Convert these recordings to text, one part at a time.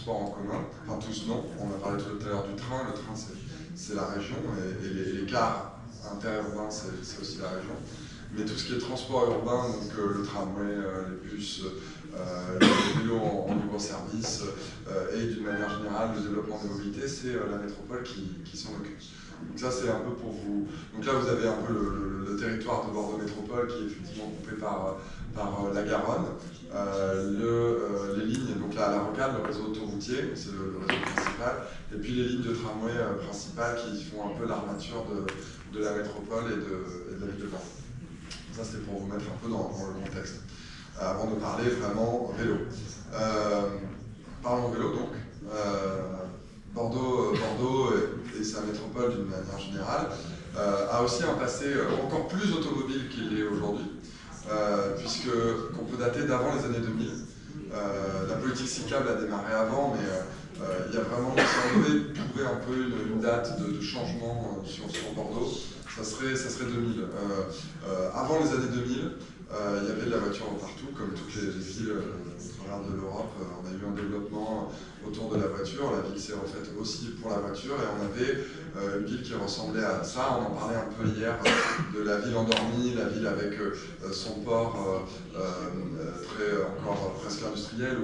transports en commun, enfin tous non, on a parlé tout à l'heure du train, le train c'est la région, et les cars interurbains c'est aussi la région. Mais tout ce qui est transport urbain, donc le tramway, les bus, les vélos en libre service, et d'une manière générale le développement des mobilités, c'est la métropole qui s'en occupe. Donc ça c'est un peu pour vous. Donc là vous avez un peu le territoire de Bordeaux Métropole qui est effectivement coupé par la Garonne. Les lignes, donc là à la rocade, le réseau autoroutier, c'est le réseau principal, et puis les lignes de tramway principales qui font un peu l'armature de la métropole et de la ville de Bordeaux. Ça c'est pour vous mettre un peu dans le contexte, avant de parler vraiment vélo. Parlons vélo donc. Bordeaux et sa métropole d'une manière générale a aussi un passé encore plus automobile qu'il est aujourd'hui, puisque qu'on peut dater d'avant les années 2000. La politique cyclable a démarré avant, mais il y a vraiment, si on devait trouver un peu une date de changement sur Bordeaux, ça serait 2000. Avant les années 2000, il y avait de la voiture partout, comme toutes les villes au travers de l'Europe. On a eu un développement autour de la voiture, la ville s'est refaite aussi pour la voiture, et on avait une ville qui ressemblait à ça. On en parlait un peu hier de la ville endormie, la ville avec son port encore presque industriel,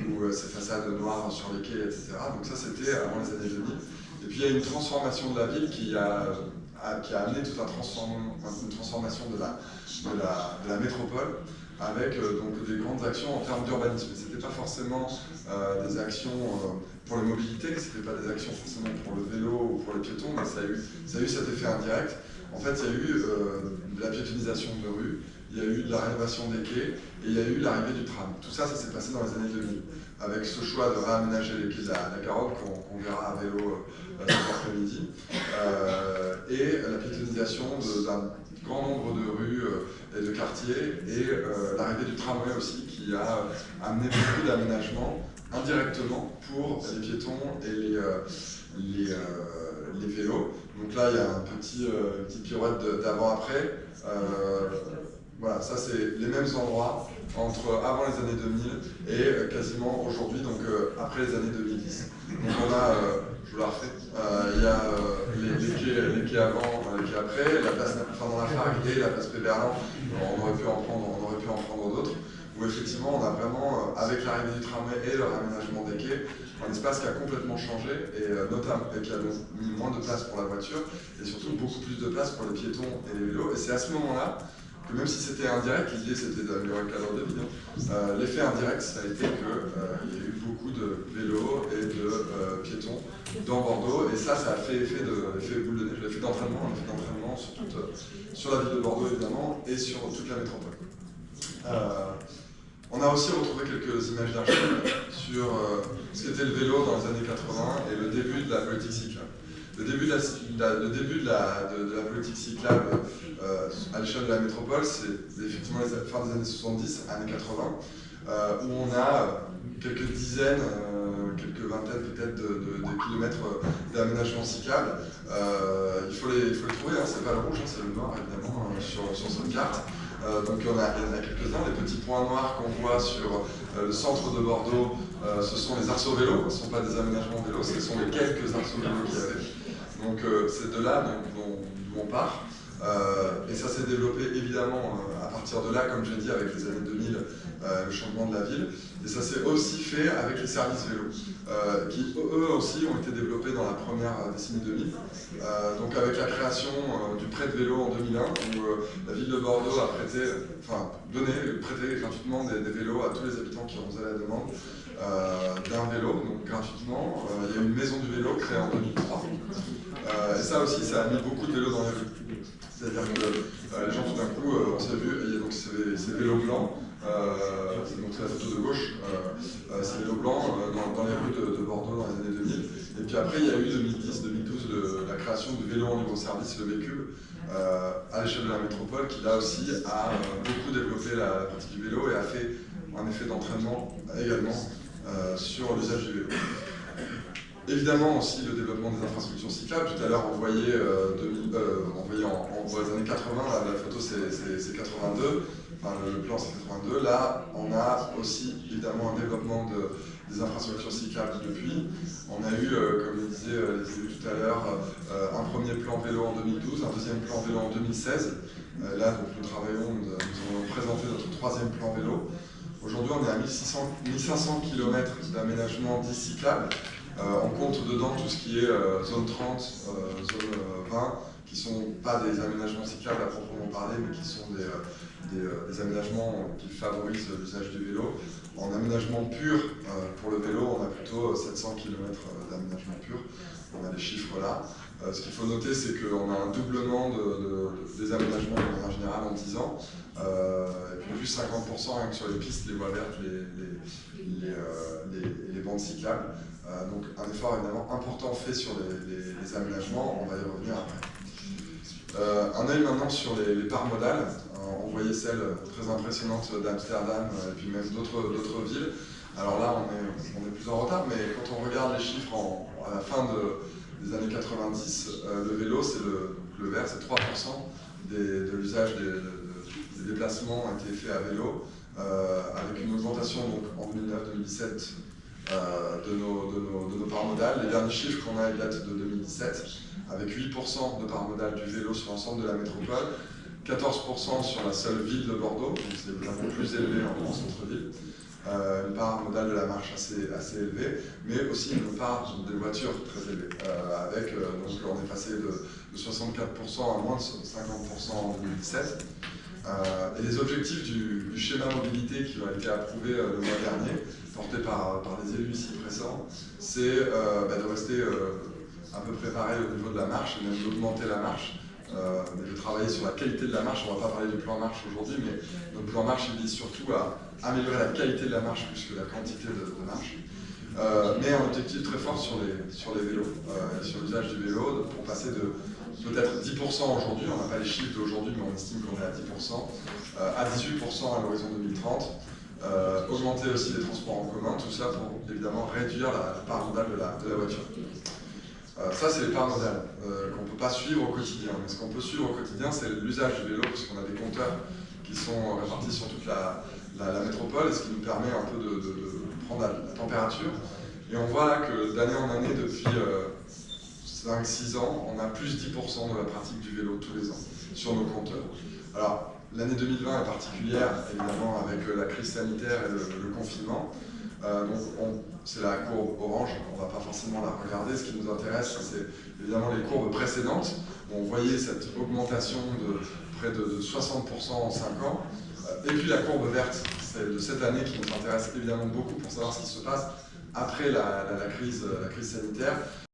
ou ses façades noires sur les quais, etc. Donc ça c'était avant les années 2000. Et puis il y a une transformation de la ville qui a amené toute une transformation de la métropole, avec donc des grandes actions en termes d'urbanisme. Ce n'était pas forcément des actions pour la mobilité, ce n'était pas des actions forcément pour le vélo ou pour les piétons, mais ça a eu cet effet indirect. En fait, il y a eu de la piétonisation de rue, il y a eu de la rénovation des quais, et il y a eu l'arrivée du tram. Tout ça, ça s'est passé dans les années 2000, avec ce choix de réaménager les quais de la Garonne, qu'on verra à vélo cet après-midi, et la piétonisation d'un grand nombre de rues et de quartiers, et l'arrivée du tramway aussi, qui a amené beaucoup d'aménagements indirectement pour les piétons et les vélos. Donc là, il y a une petite pirouette d'avant-après. Voilà, ça c'est les mêmes endroits entre avant les années 2000 et quasiment aujourd'hui, donc après les années 2010. Donc on a, je vous la refais, il y a les quais avant, les quais après, la place dans la Farguet, la place Péberlan, on aurait pu en prendre d'autres, où effectivement on a vraiment, avec l'arrivée du tramway et le réaménagement des quais, un espace qui a complètement changé, et notamment qui a mis moins de place pour la voiture, et surtout beaucoup plus de place pour les piétons et les vélos. Et c'est à ce moment-là que, même si c'était indirect, l'idée c'était d'améliorer le cadre de vie, l'effet indirect ça a été qu'il y a eu beaucoup de vélos et de piétons dans Bordeaux, et ça a fait effet boule de neige, l'effet d'entraînement sur la ville de Bordeaux évidemment, et sur toute la métropole. On a aussi retrouvé quelques images d'archives sur ce qu'était le vélo dans les années 80 et le début de la politique cyclable. Le début de la politique cyclable à l'échelle de la métropole, c'est effectivement la fin des années 70, années 80, où on a quelques dizaines, quelques vingtaines peut-être de kilomètres d'aménagement cyclable. Il faut les trouver, hein, c'est pas le rouge, hein, c'est le noir évidemment sur cette carte. Donc il y en a quelques-uns. Les petits points noirs qu'on voit sur le centre de Bordeaux, ce sont les arceaux vélos, ce ne sont pas des aménagements vélos, ce sont les quelques arceaux vélos qu'il y avait. Donc c'est de là dont on part. Et ça s'est développé évidemment à partir de là, comme j'ai dit, avec les années 2000, le changement de la ville. Et ça s'est aussi fait avec les services vélos, qui eux aussi ont été développés dans la première décennie 2000. Donc avec la création du prêt de vélo en 2001, où la ville de Bordeaux a prêté gratuitement des vélos à tous les habitants qui en faisaient la demande d'un vélo, donc gratuitement. Il y a une maison du vélo créée en 2003. Et ça aussi, ça a mis beaucoup de vélos dans les rues. C'est-à-dire que les gens, tout d'un coup, on s'est vu, il y a donc ces vélos blancs, donc c'est la photo de gauche, ces vélos blancs dans les rues de Bordeaux dans les années 2000. Et puis après, il y a eu 2010-2012 la création du vélo en libre service, le véhicule, à l'échelle de la métropole, qui là aussi a beaucoup développé la pratique du vélo et a fait un effet d'entraînement également sur l'usage du vélo. Évidemment aussi le développement des infrastructures cyclables. Tout à l'heure on voyait, on voyait les années 80, là, la photo c'est 82, enfin le plan c'est 82. Là on a aussi évidemment un développement des infrastructures cyclables depuis. On a eu, comme le disaient les élus tout à l'heure, un premier plan vélo en 2012, un deuxième plan vélo en 2016. Là, donc, nous allons présenter notre troisième plan vélo. Aujourd'hui, on est à 1500 km d'aménagement dits cyclables. On compte dedans tout ce qui est zone 30, zone 20, qui ne sont pas des aménagements cyclables à proprement parler, mais qui sont des aménagements qui favorisent l'usage du vélo. En aménagement pur, pour le vélo, on a plutôt 700 km d'aménagement pur. On a les chiffres là. Ce qu'il faut noter, c'est qu'on a un doublement des aménagements de manière générale en 10 ans, et puis plus 50% rien que sur les pistes, les voies vertes, les bandes cyclables. Donc un effort évidemment important fait sur les aménagements, on va y revenir après. Un œil maintenant sur les parts modales. On voyait celle très impressionnante d'Amsterdam et puis même d'autres villes. Alors là, on est plus en retard, mais quand on regarde les chiffres à la fin des années 90, le vélo, c'est le vert, c'est 3% de l'usage des déplacements ont été faits à vélo, avec une augmentation donc, en 2009-2017 de nos parts modales. Les derniers chiffres qu'on a datent de 2017, avec 8% de parts modales du vélo sur l'ensemble de la métropole, 14% sur la seule ville de Bordeaux, donc c'est évidemment plus élevé en centre-ville. Une part modale de la marche assez élevée, mais aussi une part des voitures très élevée. Donc on est passé de 64% à moins de 50% en 2017. Et les objectifs du schéma mobilité qui ont été approuvés le mois dernier, porté par les élus ici présents, c'est de rester un peu préparé au niveau de la marche, et même d'augmenter la marche. Mais de travailler sur la qualité de la marche. On ne va pas parler du plan marche aujourd'hui, mais notre plan marche il vise surtout à améliorer la qualité de la marche plus que la quantité de marche. Mais un objectif très fort sur les vélos, sur l'usage du vélo, pour passer de peut-être 10% aujourd'hui, on n'a pas les chiffres d'aujourd'hui, mais on estime qu'on est à 10%, à 18% à l'horizon 2030. Augmenter aussi les transports en commun, tout ça pour évidemment réduire la part modale de la voiture. Ça, c'est les parts modales qu'on ne peut pas suivre au quotidien. Mais ce qu'on peut suivre au quotidien, c'est l'usage du vélo, puisqu'on a des compteurs qui sont répartis sur toute la métropole, et ce qui nous permet un peu de prendre la température. Et on voit là que d'année en année, depuis 5-6 ans, on a plus 10% de la pratique du vélo tous les ans sur nos compteurs. Alors, l'année 2020 est particulière, évidemment, avec la crise sanitaire et le confinement. Donc c'est la courbe orange, on ne va pas forcément la regarder. Ce qui nous intéresse, c'est évidemment les courbes précédentes, où on voyait cette augmentation de près de 60% en 5 ans. Et puis la courbe verte, celle de cette année qui nous intéresse évidemment beaucoup pour savoir ce qui se passe après la crise sanitaire.